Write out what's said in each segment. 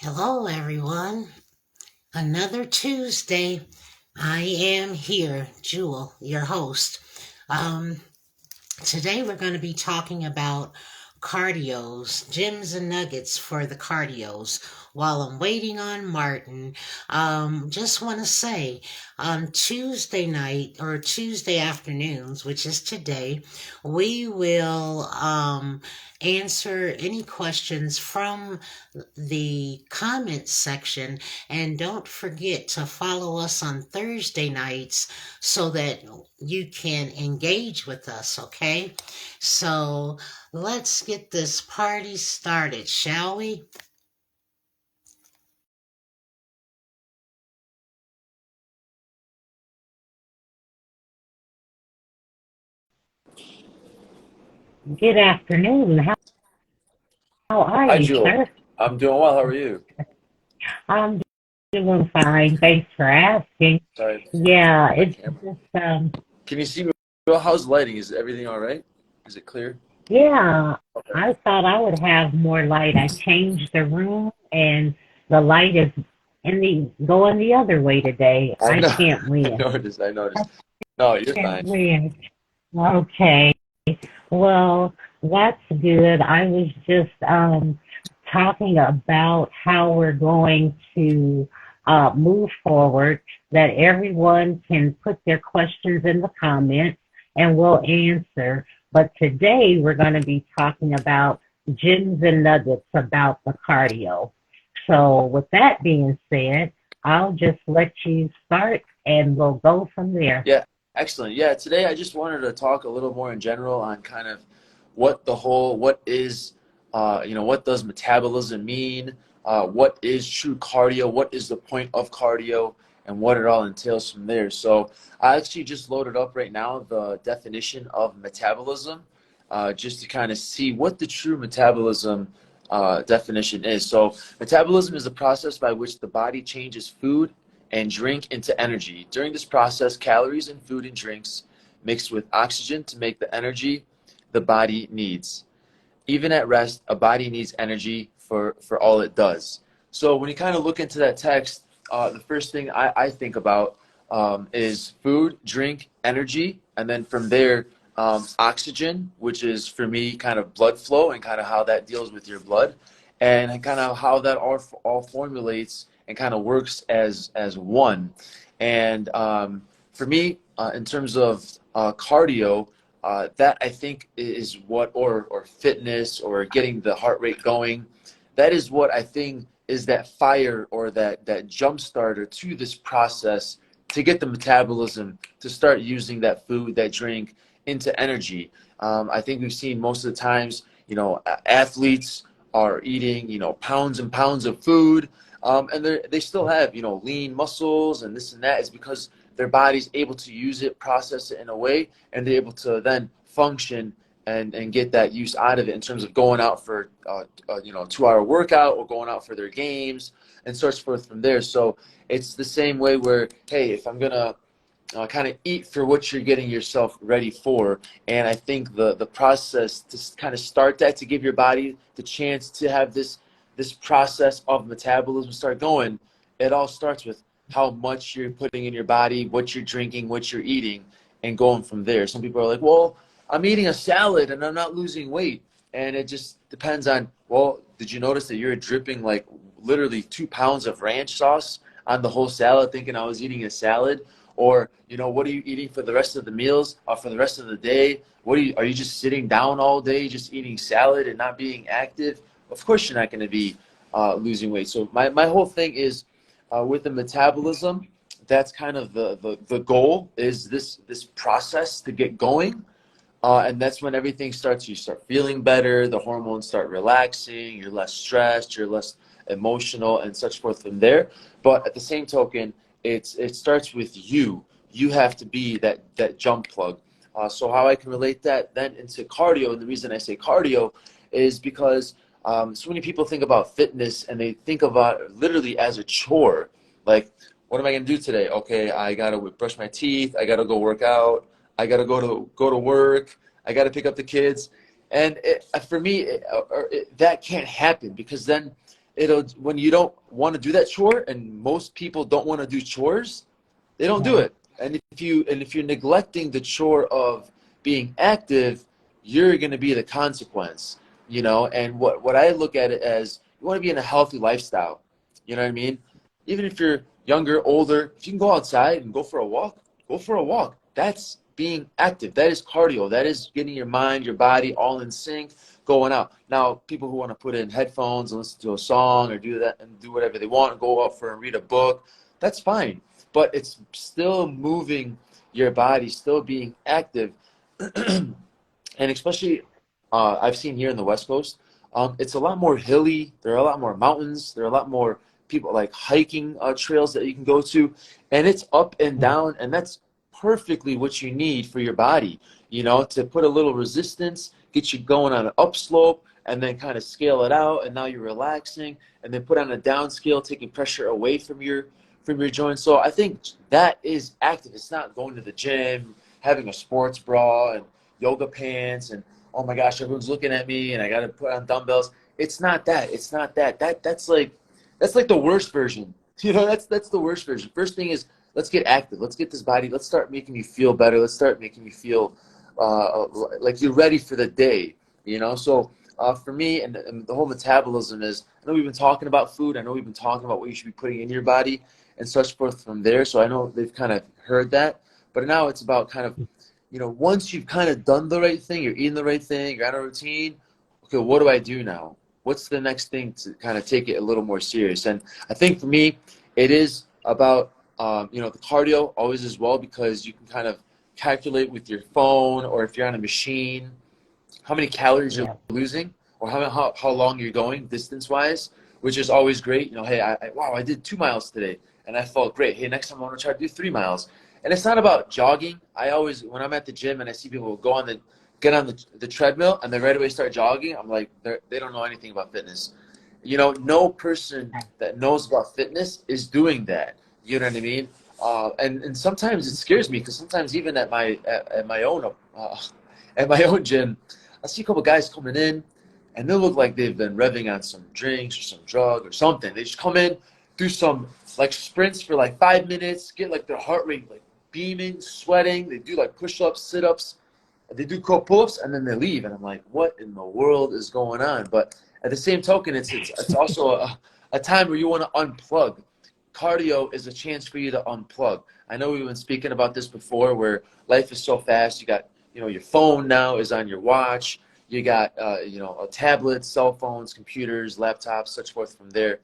Hello, everyone. Another Tuesday. I am here, Jewel, your host. Um, Today we're going to be talking about cardios, gyms and nuggets for the cardios. While I'm waiting on Martin, just want to say on Tuesday night or Tuesday afternoons, which is today, we will answer any questions from the comments section. And don't forget to follow us on Thursday nights so that you can engage with us, okay? So let's get this party started, shall we? Good afternoon. How are Hi, you, Jewel. sir? I'm doing well. How are you? I'm doing fine. Thanks for asking. Sorry, Yeah, my it's camera. just, Can you see me? Well, how's lighting? Is everything all right? Is it clear? yeah, Okay. I thought I would have more light. I changed the room and the light is going the other way today. I I know. can't I win. noticed. I I noticed. No, you're can't fine. win. Okay. Well, that's good. I was just talking about how we're going to move forward, that everyone can put their questions in the comments and we'll answer. But today we're going to be talking about gems and nuggets about the cardio. So, with that being said, I'll just let you start and we'll go from there. Yeah, excellent. Yeah, today I just wanted to talk a little more in general on kind of what is, what does metabolism mean? What is true cardio? What is the point of cardio? And what it all entails from there. So I actually just loaded up right now the definition of metabolism, just to kind of see what the true metabolism definition is. So metabolism is a process by which the body changes food and drink into energy. During this process, calories in food and drinks mix with oxygen to make the energy the body needs. Even at rest, a body needs energy for all it does. So when you kind of look into that text, the first thing I think about is food, drink, energy, and then from there, oxygen, which is for me kind of blood flow and kind of how that deals with your blood, and kind of how that all formulates and kind of works as one. And for me, in terms of cardio, that I think is what, or fitness, or getting the heart rate going. That is what I think is that fire, or that jump starter to this process to get the metabolism to start using that food, that drink into energy. I think we've seen most of the times, athletes are eating, pounds and pounds of food, and they still have, lean muscles and this and that. Is because their body's able to use it, process it in a way, and they're able to then function and get that use out of it in terms of going out for 2-hour workout, or going out for their games, and so forth from there. So it's the same way where, hey, if I'm gonna kind of eat for what you're getting yourself ready for. And I think the process to kind of start that, to give your body the chance to have this process of metabolism start going, it all starts with how much you're putting in your body, what you're drinking, what you're eating, and going from there. Some people are like, well, I'm eating a salad and I'm not losing weight. And it just depends on, well, did you notice that you're dripping like literally 2 pounds of ranch sauce on the whole salad, thinking I was eating a salad? Or, what are you eating for the rest of the meals, or for the rest of the day? Are you just sitting down all day, just eating salad and not being active? Of course you're not going to be losing weight. So my whole thing is, with the metabolism, that's kind of the goal, is this process to get going. And that's when everything starts. You start feeling better, the hormones start relaxing, you're less stressed, you're less emotional, and such forth from there. But at the same token, it starts with you. You have to be that jump plug. So how I can relate that then into cardio, and the reason I say cardio is because so many people think about fitness and they think about it literally as a chore. Like, what am I going to do today? Okay, I got to brush my teeth. I got to go work out. I got to go to work. I got to pick up the kids. And for me, that can't happen, because then it'll, when you don't want to do that chore, and most people don't want to do chores, they don't do Mhm. it. And if you're neglecting the chore of being active, you're going to be the consequence, you know. And what I look at it as, you want to be in a healthy lifestyle, you know what I mean? Even if you're younger, older, if you can go outside and go for a walk, go for a walk. That's being active. That is cardio. That is getting your mind, your body all in sync, going out. Now, people who want to put in headphones and listen to a song or do that and do whatever they want, go out for and read a book, that's fine. But it's still moving your body, still being active. And especially, I've seen here in the West Coast, it's a lot more hilly. There are a lot more mountains. There are a lot more people like hiking trails that you can go to, and it's up and down, and that's perfectly what you need for your body. You know, to put a little resistance, get you going on an upslope, and then kind of scale it out, and now you're relaxing, and then put on a down scale, taking pressure away from your joints. So I think that is active. It's not going to the gym, having a sports bra and yoga pants and, oh my gosh, everyone's looking at me and I got to put on dumbbells. It's not that. It's not that. That's like the worst version. You know, that's the worst version. First thing is, let's get active. Let's get this body. Let's start making you feel better. Let's start making you feel like you're ready for the day. You know, so for me, and the whole metabolism is. I know we've been talking about food. I know we've been talking about what you should be putting in your body and such forth from there. So I know they've kind of heard that. But now it's about kind of, once you've kind of done the right thing, you're eating the right thing, you're on a routine, okay, what do I do now? What's the next thing to kind of take it a little more serious? And I think for me, it is about, the cardio always as well, because you can kind of calculate with your phone, or if you're on a machine, how many calories you're Yeah. losing, or how long you're going distance wise, which is always great. Hey, wow, I did 2 miles today and I felt great. Hey, next time I want to try to do 3 miles. And it's not about jogging. I always, when I'm at the gym and I see people get on the treadmill and they right away start jogging, I'm like, they don't know anything about fitness. No person that knows about fitness is doing that. You know what I mean? And sometimes it scares me, because sometimes even at my own at my own gym, I see a couple guys coming in, and they look like they've been revving on some drinks or some drug or something. They just come in, do some like sprints for like 5 minutes, get like their heart rate like beaming, sweating. They do like push-ups, sit-ups, they do pull-ups, and then they leave. And I'm like, what in the world is going on? But at the same token, it's also a time where you want to unplug. Cardio is a chance for you to unplug. I know we've been speaking about this before, where life is so fast. You got, your phone now is on your watch. You got, tablets, cell phones, computers, laptops, such forth from there.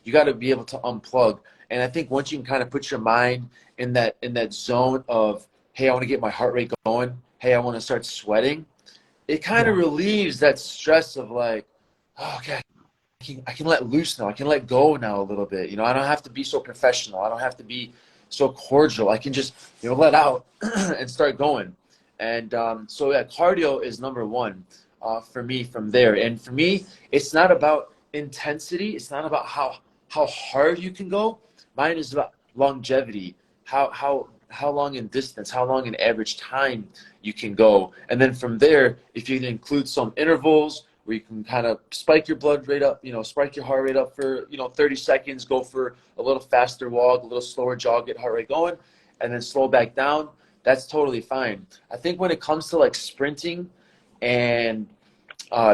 You got to be able to unplug. And I think once you can kind of put your mind in that zone of, hey, I want to get my heart rate going. Hey, I want to start sweating. It kind of Yeah. relieves that stress of like, oh, okay, I can let loose now. I can let go now a little bit. I don't have to be so professional. I don't have to be so cordial. I can just, let out and start going. And so yeah, cardio is number one for me from there. And for me, it's not about intensity. It's not about how hard you can go. Mine is about longevity. How long in distance, how long in average time you can go. And then from there, if you can include some intervals where you can kind of spike your blood rate up, spike your heart rate up for, 30 seconds, go for a little faster walk, a little slower jog, get heart rate going, and then slow back down, that's totally fine. I think when it comes to like sprinting and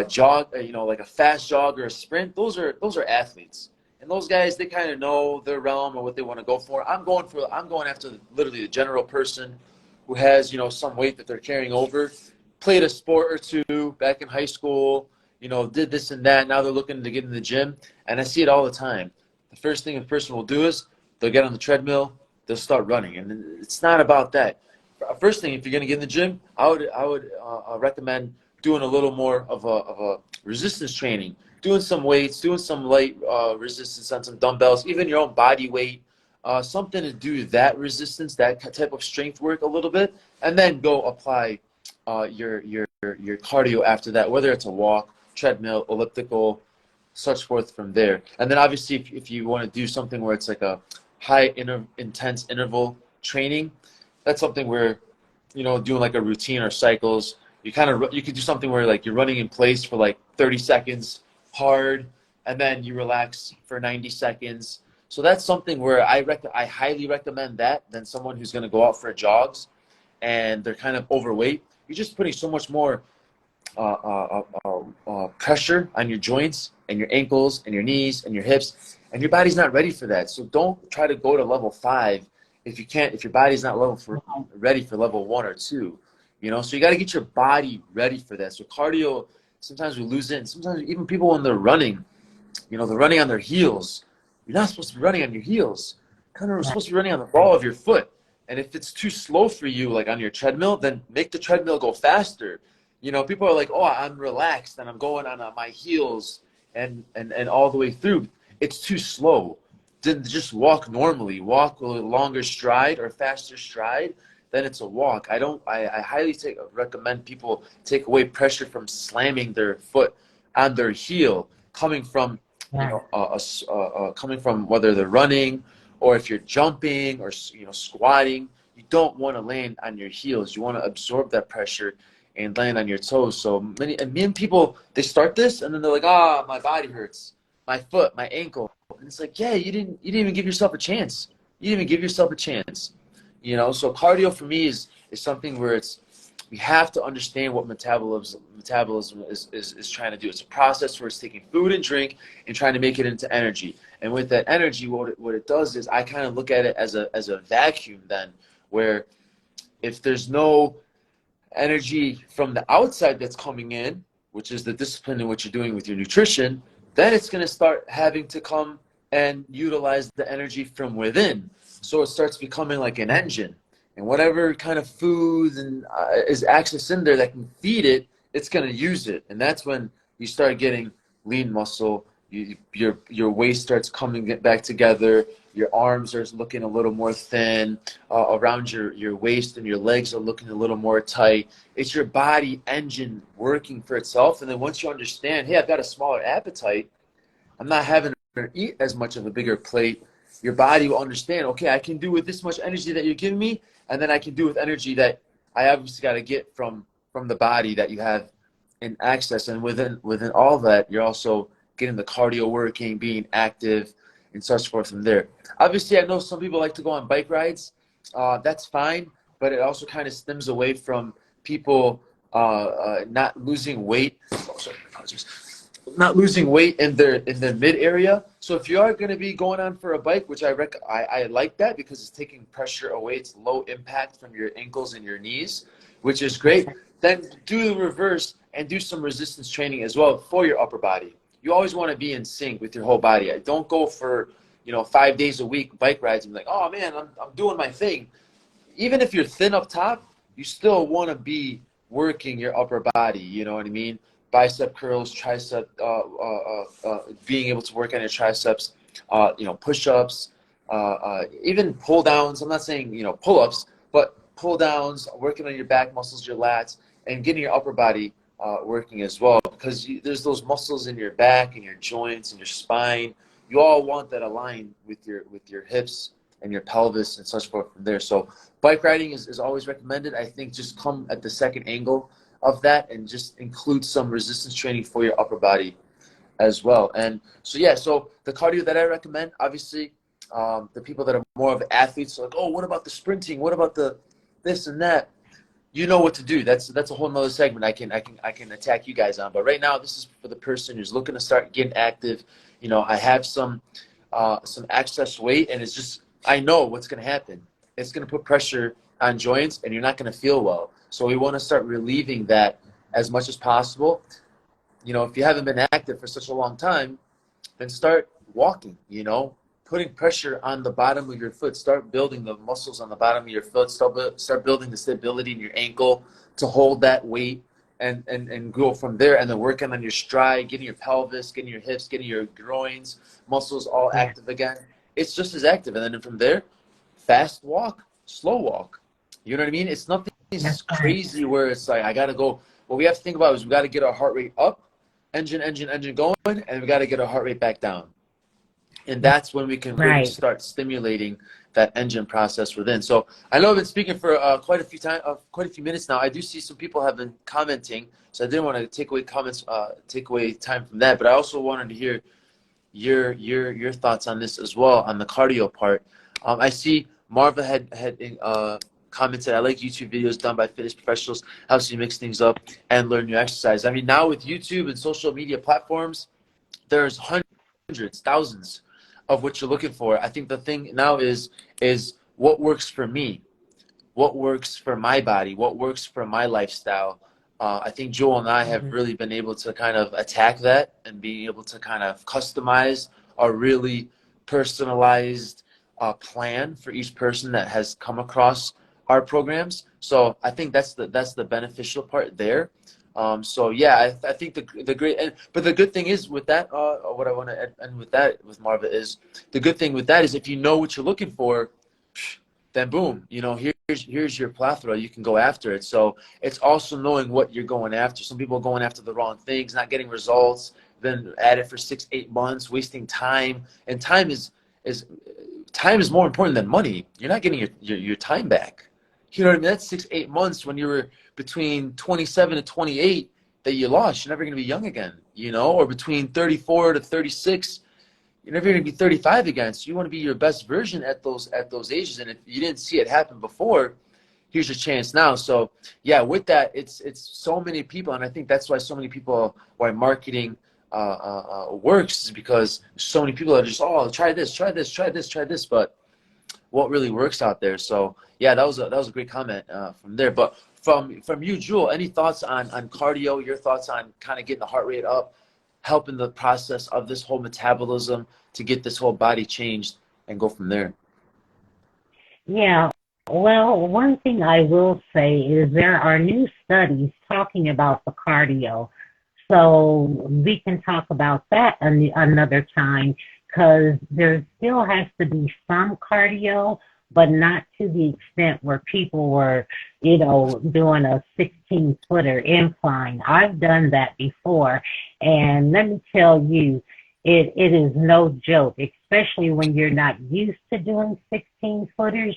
jog, like a fast jog or a sprint, those are athletes. And those guys, they kind of know their realm and what they want to go for. I'm going after literally the general person who has, some weight that they're carrying over, played a sport or two back in high school, did this and that. Now they're looking to get in the gym, and I see it all the time. The first thing a person will do is they'll get on the treadmill, they'll start running, and it's not about that. First thing, if you're going to get in the gym, I would recommend doing a little more of a resistance training, doing some weights, doing some light resistance on some dumbbells, even your own body weight, something to do that resistance, that type of strength work a little bit, and then go apply your cardio after that, whether it's a walk, treadmill, elliptical, such forth from there. And then obviously, if you want to do something where it's like a intense interval training, that's something where, doing like a routine or cycles, you could do something where like you're running in place for like 30 seconds hard, and then you relax for 90 seconds. So that's something where I highly recommend that than someone who's going to go out for jogs and they're kind of overweight. You're just putting so much more pressure on your joints and your ankles and your knees and your hips, and your body's not ready for that. So don't try to go to level 5 if you can't, if your body's not ready for level 1 or 2. So you got to get your body ready for that. So cardio, sometimes we lose it, and sometimes even people when they're running, they're running on their heels. You're not supposed to be running on your heels. Kind of supposed to be running on the ball of your foot. And if it's too slow for you, like on your treadmill, then make the treadmill go faster. People are like, oh, I'm relaxed and I'm going on my heels and all the way through. It's too slow. Then just walk normally. Walk a longer stride or faster stride. Then it's a walk. I highly recommend people take away pressure from slamming their foot on their heel, coming from coming from whether they're running or if you're jumping or squatting. You don't want to land on your heels. You want to absorb that pressure and land on your toes. So many people, they start this and then they're like, my body hurts, my foot, my ankle, and it's like, yeah, you didn't even give yourself a chance. You didn't even give yourself a chance. So cardio for me is something where we have to understand what metabolism is trying to do. It's a process where it's taking food and drink and trying to make it into energy. And with that energy, what it does is I kind of look at it as a vacuum then, where if there's no energy from the outside that's coming in, which is the discipline in what you're doing with your nutrition, then it's going to start having to come and utilize the energy from within. So it starts becoming like an engine. And whatever kind of food and is access in there that can feed it, it's going to use it. And that's when you start getting lean muscle. Your waist starts coming back together. Your arms are looking a little more thin. Around your waist and your legs are looking a little more tight. It's your body engine working for itself. And then once you understand, hey, I've got a smaller appetite, I'm not having to eat as much of a bigger plate, your body will understand, okay, I can do with this much energy that you're giving me, and then I can do with energy that I obviously got to get from the body that you have in access. And within all that, you're also getting the cardio working, being active, and such forth from there. Obviously, I know some people like to go on bike rides. That's fine, but it also kind of stems away from people not losing weight. Oh, sorry, apologies. Not losing weight in their mid area. So if you are going to be going on for a bike, which I like that because it's taking pressure away, it's low impact from your ankles and your knees, which is great. Then do the reverse and do some resistance training as well for your upper body. You always want to be in sync with your whole body. Don't go for 5 days a week bike rides and be like, oh man, I'm doing my thing. Even if you're thin up top, you still want to be working your upper body. You know what I mean? Bicep curls, tricep, being able to work on your triceps, push-ups, even pull-downs. I'm not saying, pull-ups, but pull-downs, working on your back muscles, your lats, and getting your upper body working as well. Because there's those muscles in your back and your joints and your spine. You all want that aligned with your hips and your pelvis and such forth from there. So bike riding is always recommended. I think just come at the second angle of that and just include some resistance training for your upper body as well. And so the cardio that I recommend, obviously, the people that are more of athletes are like, oh, what about the sprinting? What about the this and that? You know what to do. That's a whole nother segment I can attack you guys on. But right now, this is for the person who's looking to start getting active. I have some excess weight, and it's just, I know what's going to happen. It's going to put pressure on joints, and you're not going to feel well. So we want to start relieving that as much as possible. If you haven't been active for such a long time, then start walking, putting pressure on the bottom of your foot. Start building the muscles on the bottom of your foot. Start building the stability in your ankle to hold that weight and go from there. And then working on your stride, getting your pelvis, getting your hips, getting your groins, muscles all active again. It's just as active. And then from there, fast walk, slow walk. You know what I mean? It's nothing crazy where it's like, I got to go. What we have to think about is we got to get our heart rate up, engine going, and we got to get our heart rate back down. And that's when we can really start stimulating that engine process within. So I know I've been speaking for quite a few minutes now. I do see some people have been commenting, so I didn't want to take away time from that. But I also wanted to hear your thoughts on this as well on the cardio part. I see Marva had commented, I like YouTube videos done by fitness professionals, helps you mix things up and learn new exercise. I mean, now with YouTube and social media platforms, there's hundreds, thousands of what you're looking for. I think the thing now is what works for me, what works for my body, what works for my lifestyle. I think Joel and I have Mhm. really been able to kind of attack that and being able to kind of customize a really personalized plan for each person that has come across our programs. So I think that's the beneficial part there. So yeah, I think the great but the good thing is with that, what I want to end with that with Marva is the good thing with that is if you know what you're looking for, then boom, here's your plethora. You can go after it. So it's also knowing what you're going after. Some people are going after the wrong things, not getting results, then at it for 6, 8 months, wasting time. And is time is more important than money. You're not getting your time back. You know what I mean? That's 6, 8 months when you were between 27 and 28 that you lost. You're never going to be young again, or between 34 to 36 you're never going to be 35 again. So you want to be your best version at those ages. And if you didn't see it happen before, here's your chance now. So yeah, with that, it's so many people, and I think that's why so many people why marketing works is because so many people are just try this, try this, try this, try this, but what really works out there. So yeah, that was a great comment from there. But from you, Jewel, any thoughts on cardio? Your thoughts on kind of getting the heart rate up, helping the process of this whole metabolism to get this whole body changed and go from there. Yeah. Well, one thing I will say is there are new studies talking about the cardio. So we can talk about that another time because there still has to be some cardio, but not to the extent where people were, doing a 16-footer incline. I've done that before, and let me tell you, it is no joke, especially when you're not used to doing 16-footers.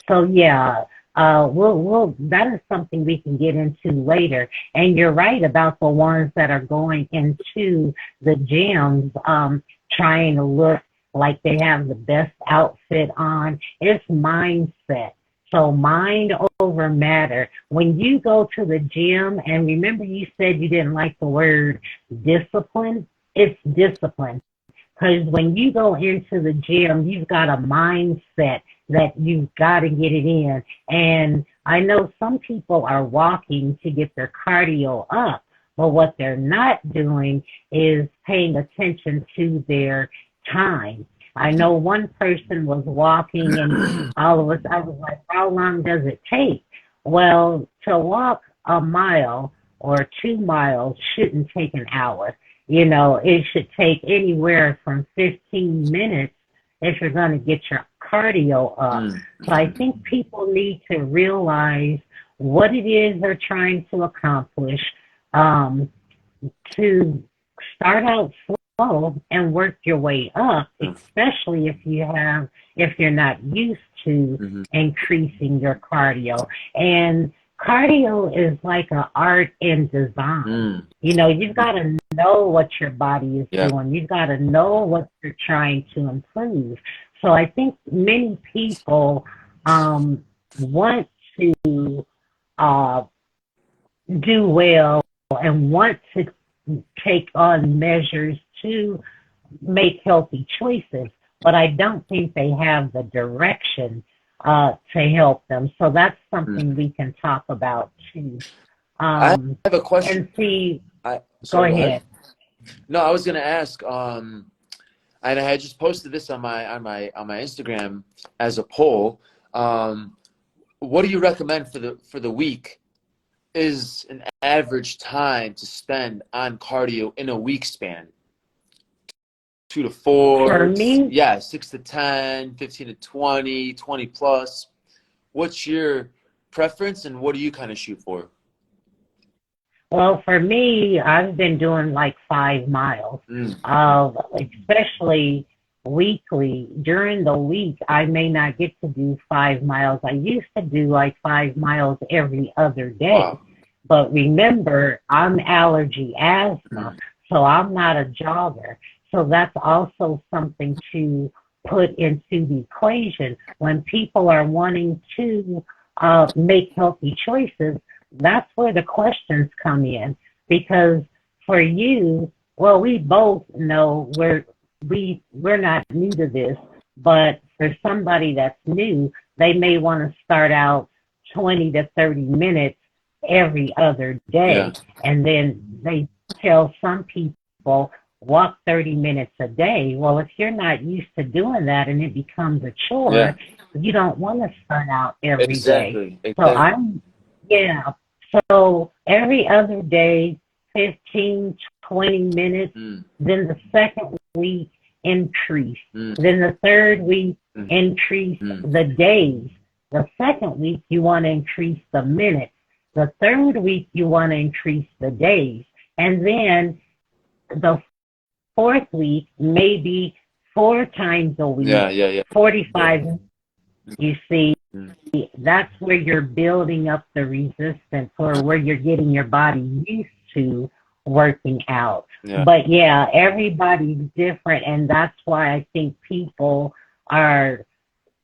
So yeah, that is something we can get into later. And you're right about the ones that are going into the gyms, trying to look like they have the best outfit on. It's mindset. So mind over matter. When you go to the gym, and remember you said you didn't like the word discipline, it's discipline. Because when you go into the gym, you've got a mindset that you've got to get it in. And I know some people are walking to get their cardio up, but what they're not doing is paying attention to their time. I know one person was walking and all of us, I was like, how long does it take? Well, to walk a mile or 2 miles shouldn't take an hour. It should take anywhere from 15 minutes if you're going to get your cardio up. Mm. So I think people need to realize what it is they're trying to accomplish, to start out slow and work your way up, especially if you're not used to Mm-hmm. increasing your cardio. And cardio is like an art and design. Mm. You've got to know what your body is Yeah. doing. You've got to know what you're trying to improve. So I think many people want to uh, do well and want to take on measures to make healthy choices, but I don't think they have the direction to help them. So that's something we can talk about too. I have a And question. see, go Sorry, go ahead. ahead. No, I was gonna ask, and I had just posted this on my Instagram as a poll. Um, what do you recommend for the week is an average time to spend on cardio in a week span? 2 to 4, For me, yeah, 6 to 10, 15 to 20, 20 plus. What's your preference and what do you kind of shoot for? well, for me, I've been doing like 5 miles, Mm. especially weekly. During the week, I may not get to do 5 miles. I used to do like 5 miles every other day. Wow. But remember, I'm allergy asthma, Mm. so I'm not a jogger. So that's also something to put into the equation. When people are wanting to make healthy choices, that's where the questions come in. Because for you, well, we both know we're not new to this, but for somebody that's new, they may want to start out 20 to 30 minutes every other Yeah. day. And then they tell some people, walk 30 minutes a day. Well, if you're not used to doing that and it becomes a Yeah. chore, you don't want to start out every day. Exactly. So Exactly. yeah. So every other day, 15, 20 minutes. Mm, Then the second week, increase. mm, Then the third week, mm, increase mm. the days. The second week, you want to increase the minutes. The third week, you want to increase the days. And then the fourth week, maybe 4 times a week, Yeah. Yeah. Yeah. Yeah. 45. You see, Mm, that's where you're building up the resistance or where you're getting your body used to working out. yeah. But yeah, everybody's different. And that's why I think people are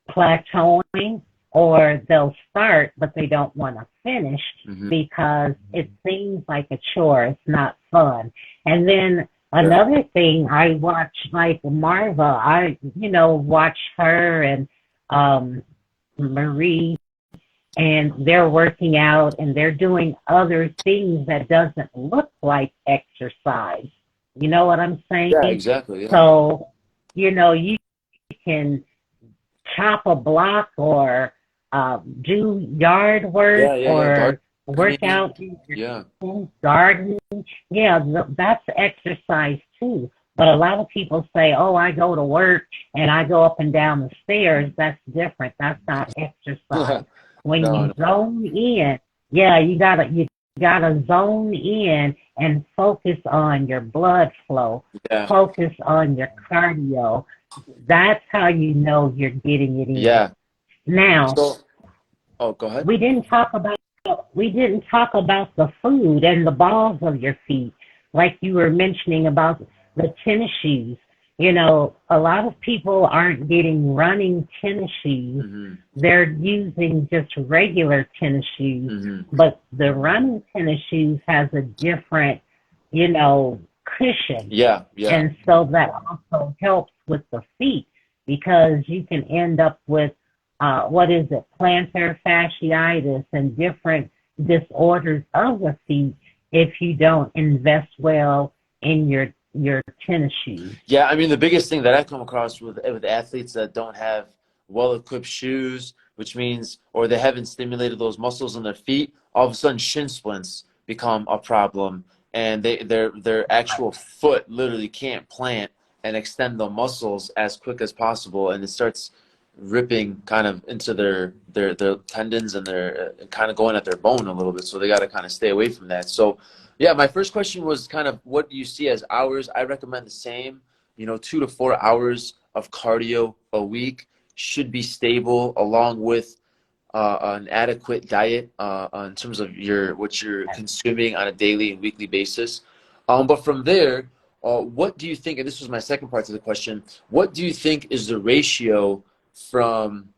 plateauing or they'll start, but they don't want to finish Hmm. because it seems like a chore. It's not fun. And then Yeah. another thing, I watch like Marva. Watch her and um, Marie, and they're working out and they're doing other things that doesn't look like exercise. You know what I'm Yeah. saying? Exactly. Yeah. So, you can chop a block or do yard work Yeah. Yeah. Yeah. or work Gardening. out in Yeah. your garden. Yeah, that's exercise too. But a lot of people say, "Oh, I go to work and I go up and down the stairs." That's different. That's not exercise. When No. you No. zone in, yeah, you gotta zone in and focus on your blood flow, Yeah. focus on your cardio. That's how you know you're getting it in. Yeah. Now, So, oh, go ahead. we didn't talk about we didn't talk about the food and the balls of your feet, like you were mentioning about the tennis shoes. A lot of people aren't getting running tennis shoes. Hmm. They're using just regular tennis shoes, Hmm. but the running tennis shoes has a different, cushion, Yeah. Yeah. and so that also helps with the feet because you can end up with what is it, plantar fasciitis and different disorders of the feet if you don't invest well in your tennis shoes. Yeah, I mean, the biggest thing that I've come across with athletes that don't have well-equipped shoes, which means, or they haven't stimulated those muscles in their feet, all of a sudden shin splints become a problem, and their actual foot literally can't plant and extend the muscles as quick as possible, and it starts ripping kind of into their tendons and their kind of going at their bone a little bit. So they got to kind of stay away from that. So yeah, my first question was kind of what do you see as hours? I recommend the same, 2 to 4 hours of cardio a week should be stable along with an adequate diet in terms of what you're consuming on a daily and weekly basis. But from there, what do you think, and this was my second part to the question, what do you think is the ratio from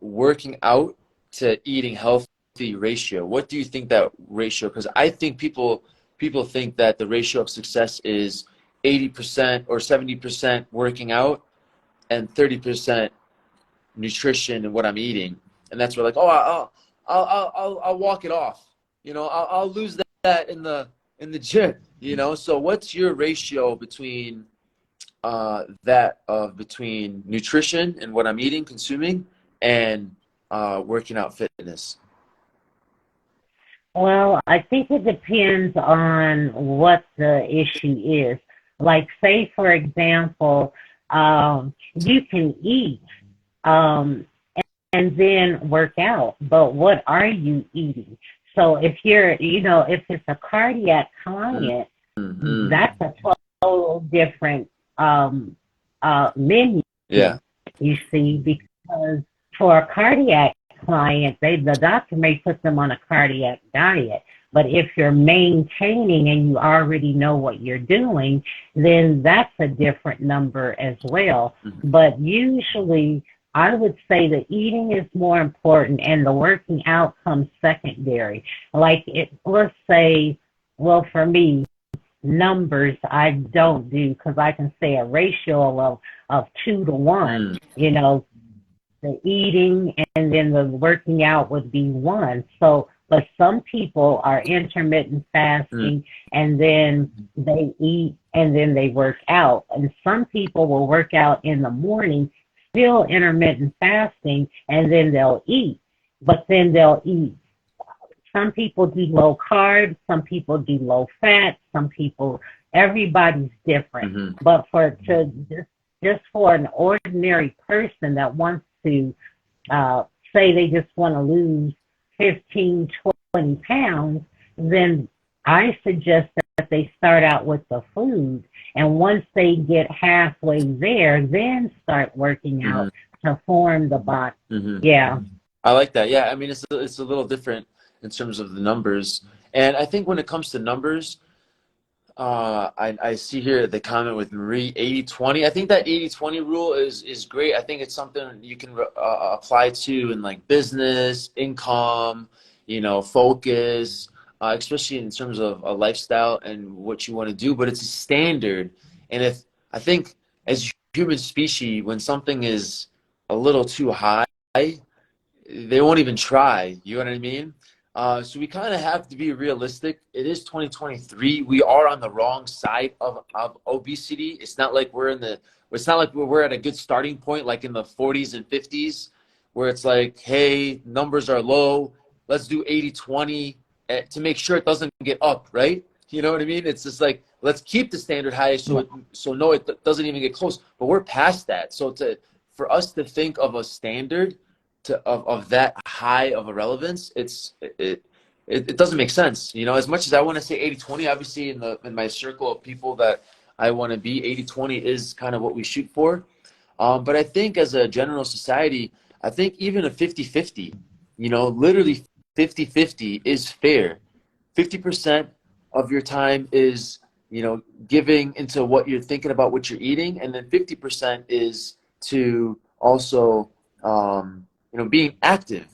working out to eating healthy ratio? What do you think that ratio? Because I think people think that the ratio of success is 80% or 70% working out and 30% nutrition and what I'm eating, and that's where like, oh, I'll walk it off, I'll lose that in the gym, So what's your ratio between between nutrition and what I'm eating, consuming, and working out fitness? Well, I think it depends on what the issue is. Like, say, for example, you can eat um, and then work out, but what are you eating? So if it's a cardiac client, Mm-hmm. that's a total different menu, Yeah. you see, because for a cardiac client, the doctor may put them on a cardiac diet, But if you're maintaining and you already know what you're doing, then that's a different number as well. Mhm. But usually, I would say the eating is more important and the working out comes secondary. Like let's say, well, for me, numbers I don't do because I can say a ratio of 2 to 1. Mm. You know, the eating and then the working out would be one. So, but some people are intermittent Mm. fasting and then they eat and then they work out. And some people will work out in the morning, still intermittent fasting, and then they'll eat. But then they'll eat. Some people do low carb, some people do low fat, some people, everybody's different. Mhm. But just for an ordinary person that wants to say they just want to lose 15, 20 pounds, then I suggest that they start out with the food. And once they get halfway there, then start working Mhm. out to form the body. Mhm. Yeah. I like that. Yeah, I mean, it's a little different in terms of the numbers, and I think when it comes to numbers, I see here the comment with Marie 80/20. I think that 80/20 rule is great. I think it's something you can apply to in like business, income, focus, especially in terms of a lifestyle and what you want to do. But it's a standard, and if I think as human species, when something is a little too high, they won't even try. You know what I mean? So we kind of have to be realistic. It is 2023. We are on the wrong side of obesity. It's not like we're at a good starting point, like in the 40s and 50s, where it's like, hey, numbers are low. Let's do 80/20 to make sure it doesn't get up, right? You know what I mean? It's just like, let's keep the standard high so no, it doesn't even get close. But we're past that. So for us to think of a standard of that high of a relevance, it doesn't make sense. As much as I want to say 80/20, obviously in my circle of people that I want to be, 80/20 is kind of what we shoot for. But I think as a general society, I think even a 50/50, literally 50/50 is fair. 50% of your time is, giving into what you're thinking about, what you're eating, and then 50% is to also being active.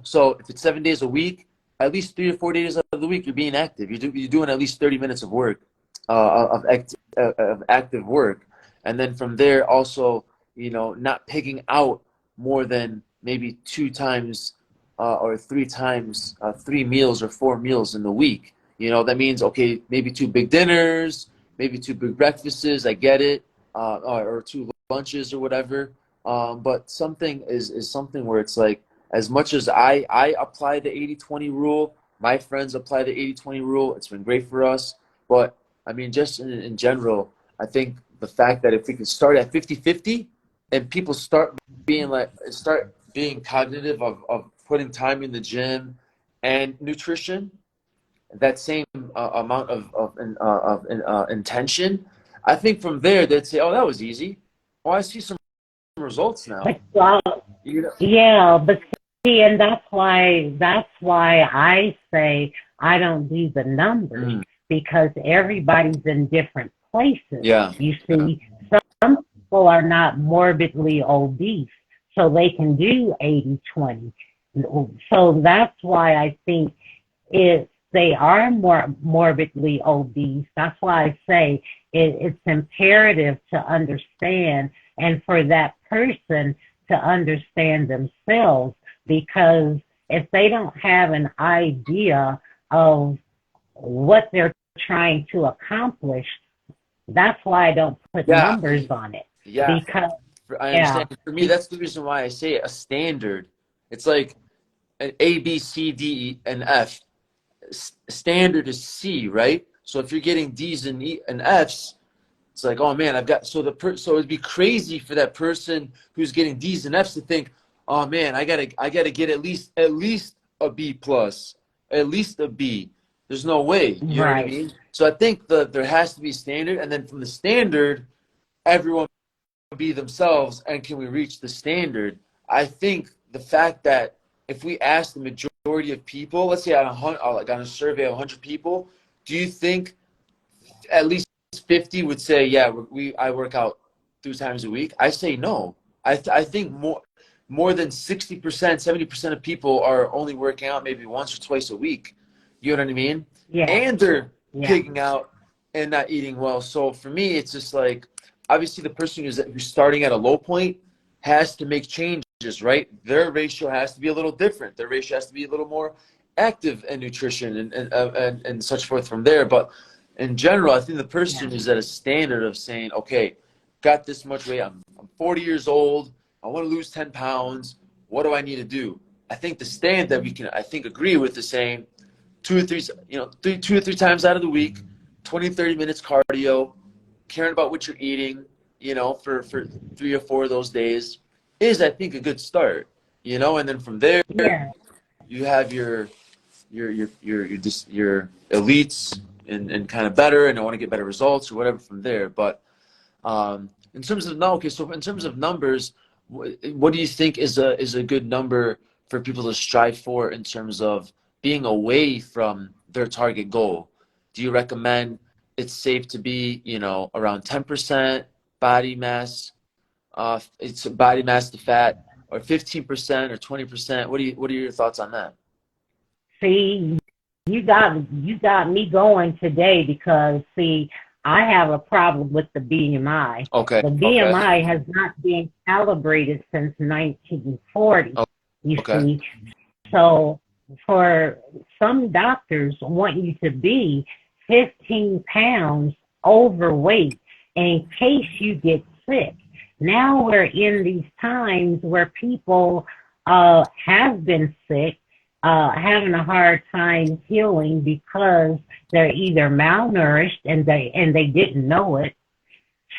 So if it's 7 days a week, at least 3 to 4 days of the week you're being active. You're doing at least 30 minutes of work, of active work, and then from there also, not picking out more than maybe 2 times or 3 times, 3 meals or 4 meals in the week. That means, okay, maybe 2 big dinners, maybe 2 big breakfasts. I get it, or 2 lunches or whatever. But something is something where it's like, as much as I apply the 80/20 rule, my friends apply the 80/20 rule. It's been great for us. But I mean, just in general, I think the fact that if we could start at 50/50 and people start being cognitive of putting time in the gym and nutrition, that same amount of intention, I think from there they'd say, oh, that was easy. Oh, I see some results now. But well, You know? yeah, but see, and that's why I say I don't do the numbers Mm, because everybody's in different places. yeah. You Yeah. see, some people are not morbidly obese, so they can do 80/20. So that's why I think if they are more morbidly obese, that's why I say it's imperative to understand and for that person to understand themselves because if they don't have an idea of what they're trying to accomplish, that's why I don't put Yeah. numbers on it. Yeah. Because, I yeah, understand. For me, that's the reason why I say a standard. It's like an A, B, C, D, and F. Standard is C, right? So if you're getting D's and F's, it's like, oh man, I've got so it'd be crazy for that person who's getting D's and F's to think, oh man, I gotta get at least a B plus, at least a B. There's no way, you know what I right. mean? So I think there has to be a standard, and then from the standard, everyone be themselves, and can we reach the standard? I think the fact that if we ask the majority majority of people, let's say like on a survey of 100 people, do you think at least 50 would say, yeah, I work out 3 times a week? I say no. I think more than 60%, 70% of people are only working out maybe once or twice a week. You know what I mean? Yeah. And they're Yeah. pigging out and not eating well. So for me, it's just like, obviously the person who's starting at a low point has to make changes, right? Their ratio has to be a little different. Their ratio has to be a little more active in nutrition and such forth from there. But in general, I think the person Yeah. is at a standard of saying, okay, got this much weight. I'm 40 years old. I want to lose 10 pounds. What do I need to do? I think the stand that we can, I think, agree with is saying 2 or 3 times out of the week, 20, 30 minutes cardio, caring about what you're eating, for 3 or 4 of those days is, I think, a good start, and then from there, Yeah. you have your elites and kind of better, and I want to get better results or whatever from there. But in terms of so in terms of numbers, what do you think is a good number for people to strive for in terms of being away from their target goal? Do you recommend it's safe to be, around 10% body mass, it's body mass to fat, or 15% or 20%? What are your thoughts on that? See, you got me going today because see, I have a problem with the BMI. Okay. The Okay. BMI has not been calibrated since 1940. Oh, You okay. see, so for some doctors want you to be 15 pounds overweight in case you get sick. Now we're in these times where people have been sick, having a hard time healing because they're either malnourished and they didn't know it.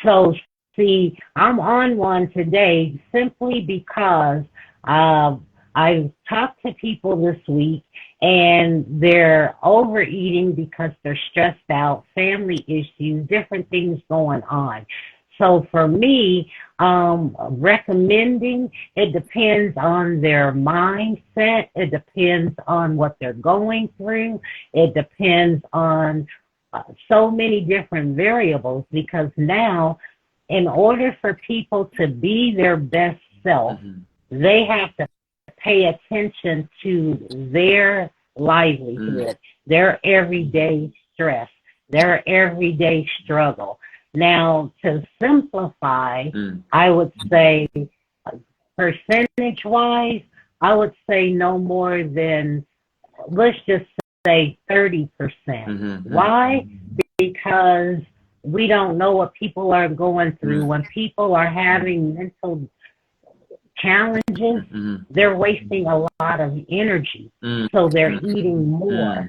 So see, I'm on one today simply because I've talked to people this week and they're overeating because they're stressed out, family issues, different things going on. So for me, recommending, it depends on their mindset. It depends on what they're going through. It depends on so many different variables because now, in order for people to be their best self, Hmm. they have to pay attention to their Mm. livelihood, their everyday stress, their everyday struggle. Now, to simplify, Mm. I would say percentage wise, I would say no more than, let's just say 30%. Hmm. Why? Because we don't know what people are going through. Mm. When people are having mental challenges, Hmm. they're wasting a lot of energy. Mm. So they're Mm. eating more. Mm.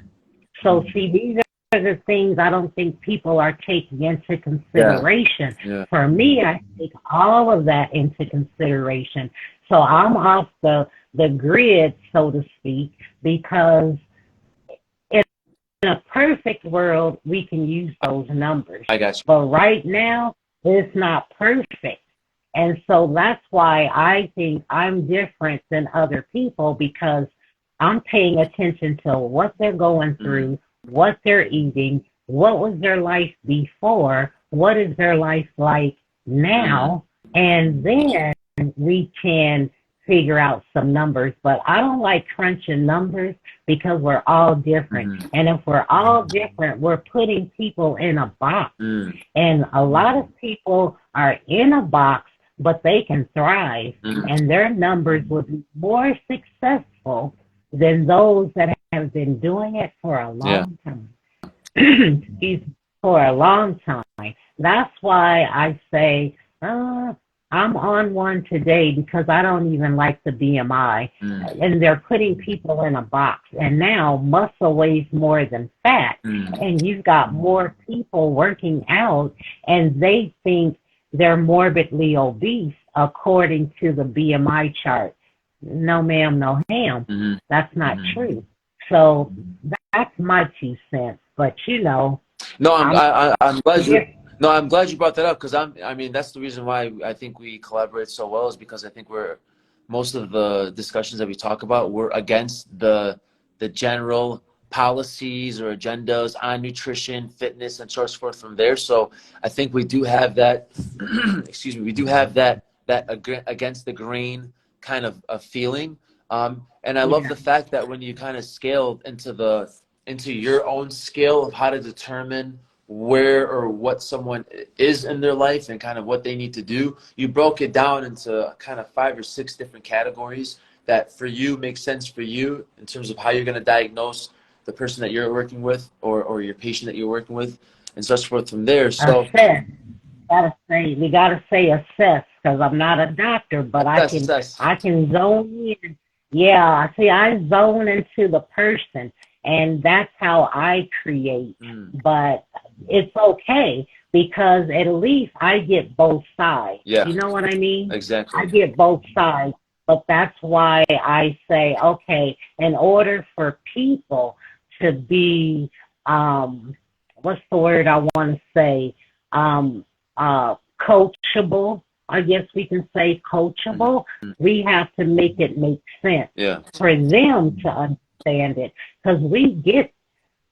So see, these are the things I don't think people are taking into Yeah. consideration. Yeah. For me, I take all of that into consideration. So I'm off the grid, so to speak, because in a perfect world, we can use those numbers. I got you. But right now, it's not perfect. And so that's why I think I'm different than other people because I'm paying attention to what they're going Mm. through, what they're eating, what was their life before, what is their life like Mm. now, and then we can figure out some numbers. But I don't like crunching numbers because we're all different. Mhm. And if we're all different, we're putting people in a box. Mm. And a lot of people are in a box, but they can thrive, Mm. and their numbers will be more successful than those that have been doing it for a Yeah. long time. Excuse me, for a long time. That's why I say, I'm on one today because I don't even like the BMI. Mm. And they're putting people in a box. And now muscle weighs more than fat. Mm. And you've got more people working out and they think they're morbidly obese according to the BMI chart. No, ma'am, no ham. Mhm. That's not Mhm. true. So that's my 2 cents. But No, I'm I'm glad you. different. No, I'm glad you brought that up because I mean, that's the reason why I think we collaborate so well is because I think most of the discussions that we talk about, we're against the general policies or agendas on nutrition, fitness, and so forth from there. So I think we do have that, excuse me, we do have that against the grain kind of feeling. And I love Yeah. the fact that when you kind of scaled into your own scale of how to determine where or what someone is in their life and kind of what they need to do, you broke it down into kind of 5 or 6 different categories that for you makes sense for you in terms of how you're going to diagnose the person that you're working with or your patient that you're working with and so forth from there. So Assess. We gotta say assess, because I'm not a doctor, but assess. I can zone in. Yeah, see, I zone into the person, and that's how I create. Mm, But it's okay because at least I get both sides. yeah, You know what I mean? I exactly. get both sides. But that's why I say, okay, in order for people to be, what's the word I want to say? Um, Coachable. I guess we can say Mm, coachable. mm, We have to make it make sense yeah, for them to understand it. Because we get,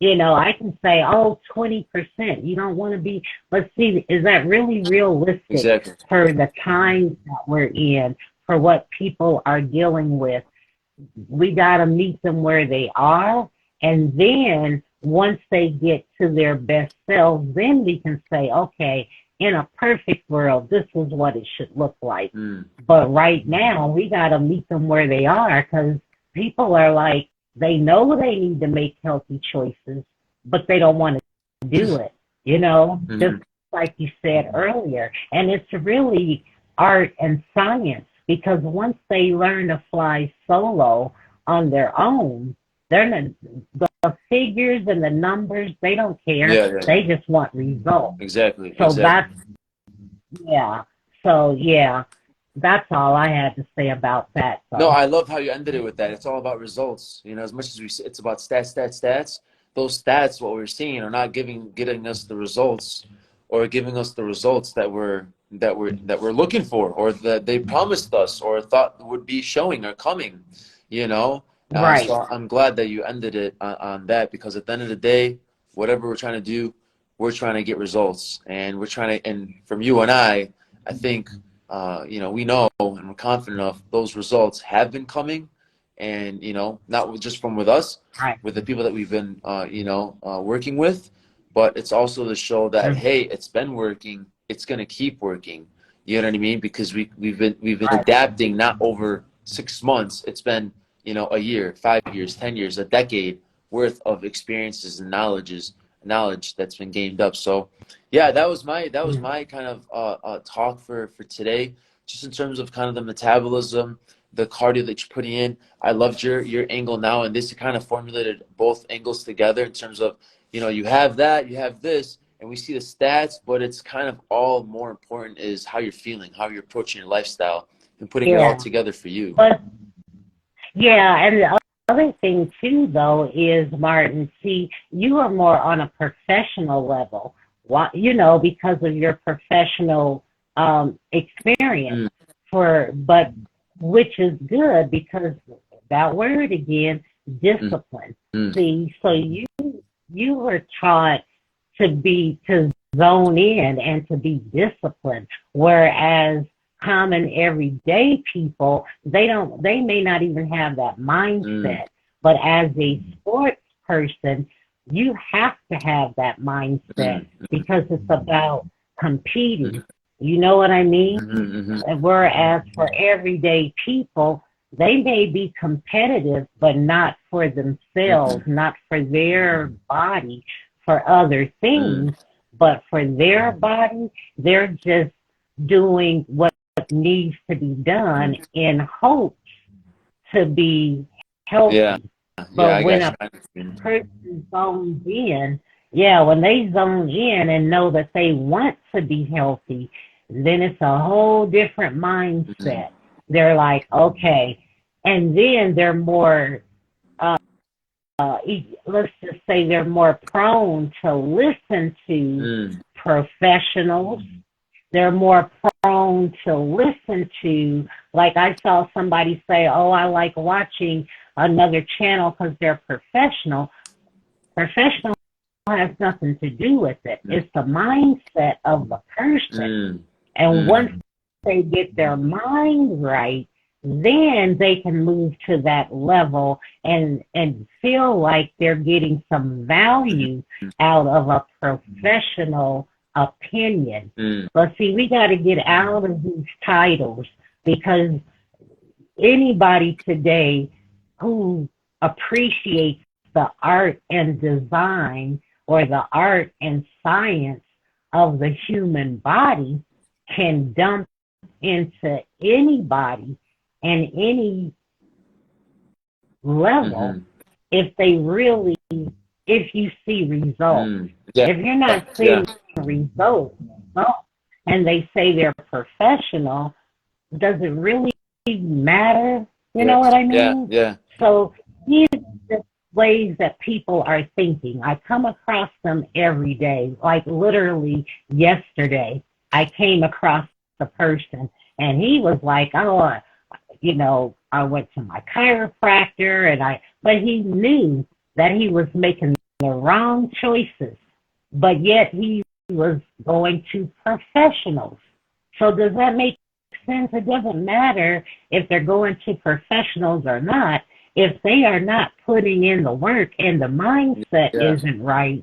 I can say, oh, 20%. You don't want to be, let's see, is that really realistic exactly. for the times that we're in, for what people are dealing with? We got to meet them where they are. And then once they get to their best selves, then we can say, okay, in a perfect world, this is what it should look like. Mm, But right now, we got to meet them where they are, because people are like, they know they need to make healthy choices, but they don't want to do it, just mm, like you said earlier. And it's really art and science, because once they learn to fly solo on their own, they're not, the figures and the numbers, they don't care. yeah, yeah, They just want results. exactly, So exactly. yeah. So yeah, that's all I had to say about that. No, So I love how you ended it with that. It's all about results. As much as it's about stats, stats, stats. Those stats, what we're seeing, are not getting us the results, or giving us the results that we're looking for, or that they promised us, or thought would be showing or coming. You know. right. So I'm glad that you ended it on that, because at the end of the day, whatever we're trying to do, we're trying to get results, and we're trying to. And from you and I think we know and we're confident of those results have been coming, and not just from with us, Right. with the people that we've been working with, but it's also to show that Mm, hey, it's been working, it's gonna keep working. You know what I mean? Because we've been right. adapting, not over 6 months. It's been a year, 5 years, 10 years, a decade worth of experiences and knowledge that's been gained up. So yeah, Mm, that was my kind of talk for today, just in terms of kind of the metabolism, the cardio that you're putting in. I loved your angle now, and this kind of formulated both angles together in terms of you have that, you have this, and we see the stats, but it's kind of all more important is how you're feeling, how you're approaching your lifestyle, and putting it all yeah. together for you. But yeah, and the other thing too, though, is Martin. See, you are more on a professional level. Why? Because of your professional experience. Mm, But which is good, because that word again, mm, discipline. mm, See, so you were taught to zone in and to be disciplined, whereas common everyday people, they may not even have that mm, mindset. But as a sports person, you have to have that mindset, mm, because it's about mm, competing. You know what I mean? mm, mm, And whereas for everyday people, they may be competitive, but not for themselves, mm, not for their body, for other mm, things, but for their body, they're just doing what needs to be mm. done in hopes to be Yeah, healthy. yeah, But I when got a you. person zones in, yeah, when they zone in and know that they want to be healthy, then it's a whole different Mm, mindset. They're like, okay, and then they're more, uh, let's just say they're more prone to listen to mm, professionals. They're more prone to listen to, like I saw somebody say, oh, I like watching another channel because they're professional. Professional has nothing to do with it. It's the mindset of the person. And once they get their mind right, then they can move to that level and feel like they're getting some value out of a professional opinion. But see, we got to get out of these titles, because anybody today who appreciates the art and design or the art and science of the human body can dump into anybody and any level if you see results. If you're not seeing results, and they say they're professional, does it really matter? You know what I mean? So these are the ways that people are thinking. I come across them every day. Like literally yesterday, I came across a person, and he was like, "Oh, I went to my chiropractor," but he knew that he was making the wrong choices, but yet he was going to professionals. So does that make sense? It doesn't matter if they're going to professionals or not. If they are not putting in the work and the mindset isn't right,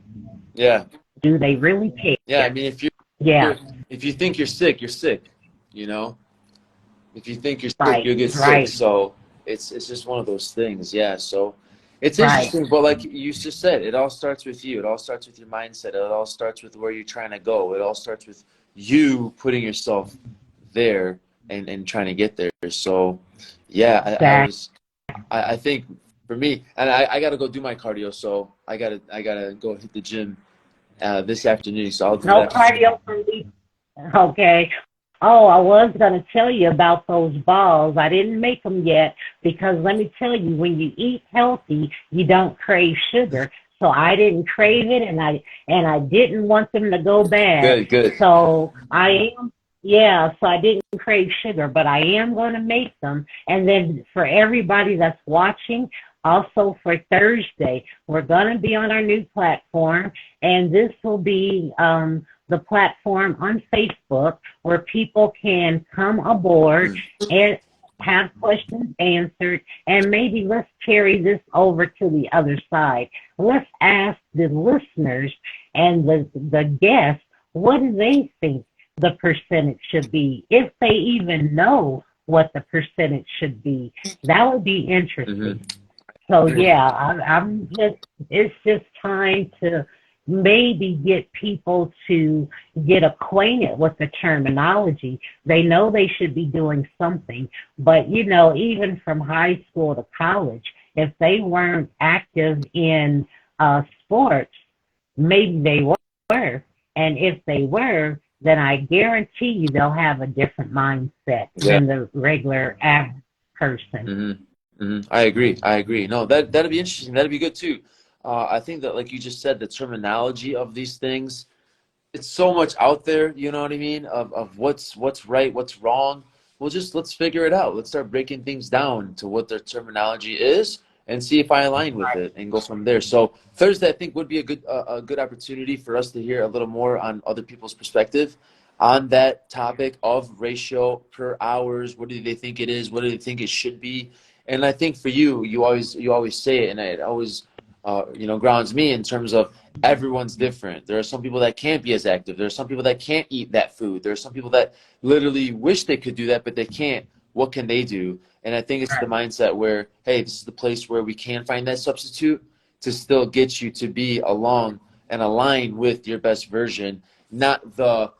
do they really care? I mean, if you think you're sick, you're sick. If you think you're sick, you'll get sick. So it's just one of those things. So it's interesting, but like you just said, it all starts with you. It all starts with your mindset. It all starts with where you're trying to go. It all starts with you putting yourself there and trying to get there. So I think for me, and I got to go do my cardio, so I gotta go hit the gym this afternoon. So I'll do no that. Cardio for me. Okay. Oh, I was going to tell you about those balls. I didn't make them yet, because let me tell you, when you eat healthy, you don't crave sugar. So I didn't crave it, and I didn't want them to go bad. Good. So so I didn't crave sugar, but I am going to make them. And then for everybody that's watching, also for Thursday, we're going to be on our new platform, and this will be the platform on Facebook where people can come aboard and have questions answered, and maybe let's carry this over to the other side. Let's ask the listeners and the guests, what do they think the percentage should be, if they even know what the percentage should be? That would be interesting. So it's just time to maybe get people to get acquainted with the terminology. They know they should be doing something, but even from high school to college, if they weren't active in sports, maybe they were. And if they were, then I guarantee you they'll have a different mindset than the regular average person. I agree. No, that'd be interesting. That'd be good too. I think that, like you just said, the terminology of these things, it's so much out there, you know what I mean, of what's right, what's wrong. Let's figure it out. Let's start breaking things down to what their terminology is and see if I align with it and go from there. So Thursday, I think, would be a good opportunity for us to hear a little more on other people's perspective on that topic of ratio per hours. What do they think it is? What do they think it should be? And I think for you always say it, and it always grounds me in terms of everyone's different. There are some people that can't be as active. There are some people that can't eat that food. There are some people that literally wish they could do that, but they can't. What can they do? And I think it's the mindset where, hey, this is the place where we can find that substitute to still get you to be along and align with your best version, not the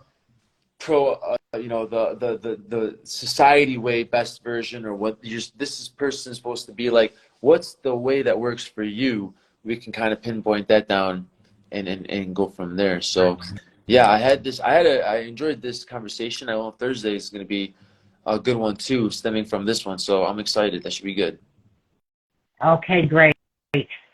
the society way best version, or what this person is supposed to be like. What's the way that works for you? We can kind of pinpoint that down and go from there. So I enjoyed this conversation. I know Thursday is going to be a good one too, stemming from this one. So I'm excited. That should be good. Okay, great.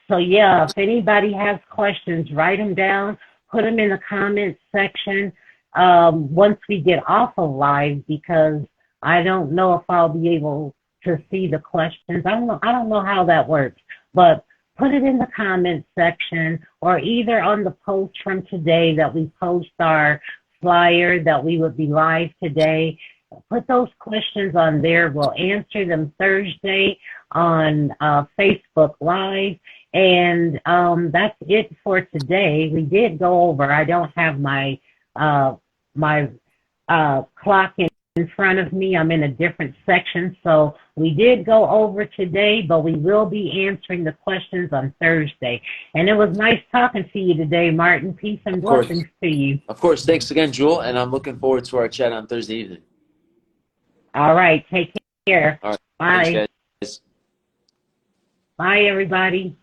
So if anybody has questions, write them down, put them in the comments section once we get off of live, because I don't know if I'll be able to see the questions. I don't know how that works, but put it in the comments section or either on the post from today that we post our flyer that we would be live today. Put those questions on there. We'll answer them Thursday on Facebook Live. And that's it for today. We did go over. I don't have my my clock in front of me. I'm in a different section. So we did go over today, but we will be answering the questions on Thursday. And it was nice talking to you today, Martin. Peace and Of course. blessings to you. Of course. Thanks again, Jewel, and I'm looking forward to our chat on Thursday evening. All right. Take care. All right. Bye. Thanks, guys. Bye, everybody.